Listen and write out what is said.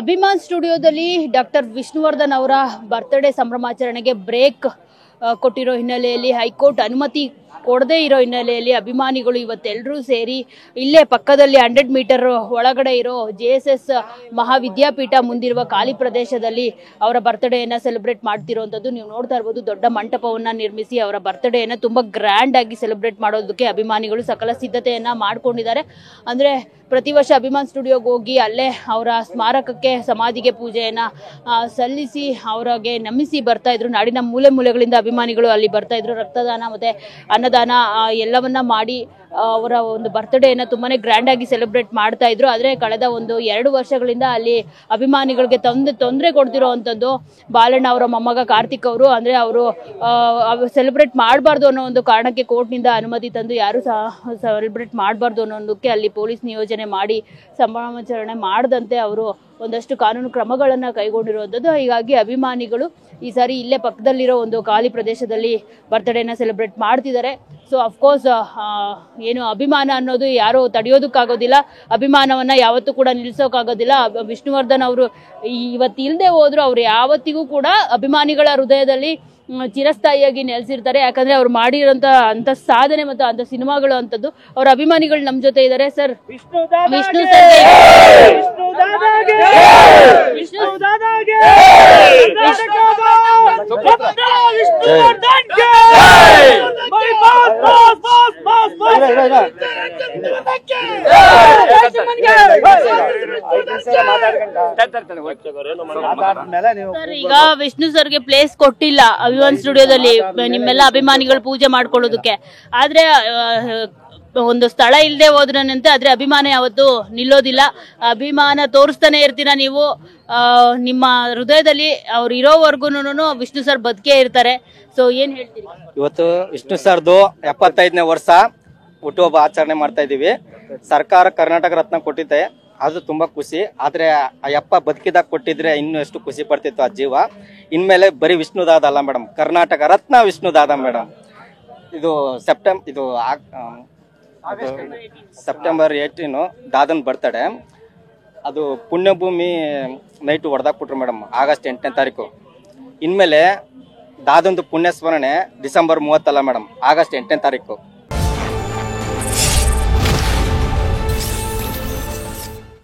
ಅಭಿಮಾನ್ ಸ್ಟುಡಿಯೋದಲ್ಲಿ ಡಾಕ್ಟರ್ ವಿಷ್ಣುವರ್ಧನ್ ಅವರ birthday ಸಂಭ್ರಮಾಚರಣೆಗೆ break ಕೊಟ್ಟಿರೋ ಹಿನ್ನೆಲೆಯಲ್ಲಿ ಹೈಕೋರ್ಟ್ ಅನುಮತಿ ಕೊಡದೇ ಇರೋ ಹಿನ್ನೆಲೆಯಲ್ಲಿ ಅಭಿಮಾನಿಗಳು ಇವತ್ತೆಲ್ಲರೂ ಸೇರಿ ಇಲ್ಲೇ ಪಕ್ಕದಲ್ಲಿ 100 ಮೀಟರ್ ಒಳಗಡೆ ಇರೋ JSS ಮಹಾವಿದ್ಯಾಪೀಠ ಮುಂದಿರುವ ಖಾಲಿ ಪ್ರದೇಶದಲ್ಲಿ ಅವರ ಬರ್ತ್ಡೇಯನ್ನು ಸೆಲೆಬ್ರೇಟ್ ಮಾಡ್ತಿರೋಂಥದ್ದು ನೀವು ನೋಡ್ತಾ ಇರ್ಬೋದು. ದೊಡ್ಡ ಮಂಟಪವನ್ನು ನಿರ್ಮಿಸಿ ಅವರ ಬರ್ತ್ಡೇಯನ್ನು ತುಂಬ ಗ್ರ್ಯಾಂಡ್ ಆಗಿ ಸೆಲೆಬ್ರೇಟ್ ಮಾಡೋದಕ್ಕೆ ಅಭಿಮಾನಿಗಳು ಸಕಲ ಸಿದ್ಧತೆಯನ್ನು ಮಾಡ್ಕೊಂಡಿದ್ದಾರೆ. ಅಂದರೆ ಪ್ರತಿ ವರ್ಷ ಅಭಿಮಾನ್ ಸ್ಟುಡಿಯೋಗೆ ಹೋಗಿ ಅಲ್ಲೇ ಅವರ ಸ್ಮಾರಕಕ್ಕೆ ಸಮಾಧಿಗೆ ಪೂಜೆಯನ್ನು ಸಲ್ಲಿಸಿ ಅವರಿಗೆ ನಮಿಸಿ ಬರ್ತಾ ಇದ್ರು. ನಾಡಿನ ಮೂಲೆ ಮೂಲೆಗಳಿಂದ ಅಭಿಮಾನಿಗಳು ಅಲ್ಲಿ ಬರ್ತಾ ಇದ್ರು. ರಕ್ತದಾನ ಮತ್ತು ಅನ್ನದಾನ ಎಲ್ಲವನ್ನ ಮಾಡಿ ಅವರ ಒಂದು ಬರ್ತ್ಡೇಯನ್ನು ತುಂಬಾನೇ ಗ್ರ್ಯಾಂಡ್ ಆಗಿ ಸೆಲೆಬ್ರೇಟ್ ಮಾಡ್ತಾ ಇದ್ರು. ಆದರೆ ಕಳೆದ 2 ವರ್ಷಗಳಿಂದ ಅಲ್ಲಿ ಅಭಿಮಾನಿಗಳಿಗೆ ತೊಂದರೆ ಕೊಡ್ತಿರೋ ಅಂಥದ್ದು ಬಾಲಣ್ಣ ಅವರ ಮೊಮ್ಮಗ ಕಾರ್ತಿಕ್ ಅವರು. ಅಂದರೆ ಅವರು ಸೆಲೆಬ್ರೇಟ್ ಮಾಡಬಾರ್ದು ಅನ್ನೋ ಒಂದು ಕಾರಣಕ್ಕೆ ಕೋರ್ಟ್ನಿಂದ ಅನುಮತಿ ತಂದು ಯಾರು ಸಹ ಸೆಲೆಬ್ರೇಟ್ ಮಾಡಬಾರ್ದು ಅನ್ನೋದಕ್ಕೆ ಅಲ್ಲಿ ಪೊಲೀಸ್ ನಿಯೋಜನೆ ಮಾಡಿ ಸಂಭ್ರಮಾಚರಣೆ ಮಾಡದಂತೆ ಅವರು ಒಂದಷ್ಟು ಕಾನೂನು ಕ್ರಮಗಳನ್ನು ಕೈಗೊಂಡಿರುವಂಥದ್ದು. ಹೀಗಾಗಿ ಅಭಿಮಾನಿಗಳು ಈ ಸಾರಿ ಇಲ್ಲೇ ಪಕ್ಕದಲ್ಲಿರೋ ಒಂದು ಖಾಲಿ ಪ್ರದೇಶದಲ್ಲಿ ಬರ್ತ್ಡೇನ ಸೆಲೆಬ್ರೇಟ್ ಮಾಡ್ತಿದ್ದಾರೆ. ಸೊ ಅಫ್ಕೋರ್ಸ್ ಏನು ಅಭಿಮಾನ ಅನ್ನೋದು ಯಾರು ತಡೆಯೋದಕ್ಕಾಗೋದಿಲ್ಲ, ಅಭಿಮಾನವನ್ನು ಯಾವತ್ತೂ ಕೂಡ ನಿಲ್ಲಿಸೋಕ್ಕಾಗೋದಿಲ್ಲ. ವಿಷ್ಣುವರ್ಧನ್ ಅವರು ಇವತ್ತು ಇಲ್ಲದೆ ಹೋದ್ರು ಅವ್ರು ಯಾವತ್ತಿಗೂ ಕೂಡ ಅಭಿಮಾನಿಗಳ ಹೃದಯದಲ್ಲಿ ಚಿರಸ್ಥಾಯಿಯಾಗಿ ನೆಲೆಸಿರ್ತಾರೆ. ಯಾಕಂದ್ರೆ ಅವ್ರು ಮಾಡಿರೋಂಥ ಅಂಥ ಸಾಧನೆ ಮತ್ತು ಅಂಥ ಸಿನಿಮಾಗಳು ಅಂಥದ್ದು. ಅವ್ರ ಅಭಿಮಾನಿಗಳು ನಮ್ಮ ಜೊತೆ ಇದ್ದಾರೆ. ಸರ್, ವಿಷ್ಣು ಸರ್, ಈಗ ವಿಷ್ಣು ಸರ್ಗೆ ಪ್ಲೇಸ್ ಕೊಟ್ಟಿಲ್ಲ ಅಭಿಮಾನ್ ಸ್ಟುಡಿಯೋದಲ್ಲಿ ನಿಮ್ಮೆಲ್ಲ ಅಭಿಮಾನಿಗಳು ಪೂಜೆ ಮಾಡ್ಕೊಳ್ಳೋದಕ್ಕೆ. ಆದ್ರೆ ಒಂದು ಸ್ಥಳ ಇಲ್ಲದೆ ಹೋದ್ರಂತೆ, ಆದ್ರೆ ಅಭಿಮಾನ ಯಾವತ್ತು ನಿಲ್ಲೋದಿಲ್ಲ. ಅಭಿಮಾನ ತೋರಿಸ್ತಾನೆ ಇರ್ತೀರ ನೀವು. ನಿಮ್ಮ ಹೃದಯದಲ್ಲಿ ಅವ್ರು ಇರೋವರೆಗೂ ವಿಷ್ಣು ಸರ್ ಬದುಕೇ ಇರ್ತಾರೆ. ಸೊ ಏನ್ ಹೇಳ್ತೀರಿ? ಇವತ್ತು ವಿಷ್ಣು ಸರ್ದು 75ನೇ ವರ್ಷ ಹುಟ್ಟುಹಬ್ಬ ಆಚರಣೆ ಮಾಡ್ತಾ ಇದೀವಿ. ಸರ್ಕಾರ ಕರ್ನಾಟಕ ರತ್ನ ಕೊಟ್ಟಿದೆ, ಅದು ತುಂಬಾ ಖುಷಿ. ಆದ್ರೆ ಆ ಯಪ್ಪ ಬದುಕಿದಾಗ ಕೊಟ್ಟಿದ್ರೆ ಇನ್ನೂ ಎಷ್ಟು ಖುಷಿ ಪಡ್ತಿತ್ತು ಆ ಜೀವ. ಇನ್ಮೇಲೆ ಬರೀ ವಿಷ್ಣುದಾದ ಅಲ್ಲ ಮೇಡಮ್, ಕರ್ನಾಟಕ ರತ್ನ ವಿಷ್ಣುದಾದ ಮೇಡಮ್. ಇದು ಸೆಪ್ಟೆಂಬರ್ 18 ದಾದನ್ ಬರ್ತಡೆ. ಅದು ಪುಣ್ಯಭೂಮಿ ನೈಟ್ ಹೊಡೆದಾಕ್ಬಿಟ್ರು ಮೇಡಮ್, ಆಗಸ್ಟ್ 8ನೇ ತಾರೀಕು. ಇನ್ಮೇಲೆ ದಾದಂದು ಪುಣ್ಯ ಸ್ಮರಣೆ ಡಿಸೆಂಬರ್ 30 ಅಲ್ಲ ಮೇಡಮ್, ಆಗಸ್ಟ್ 8ನೇ ತಾರೀಕು.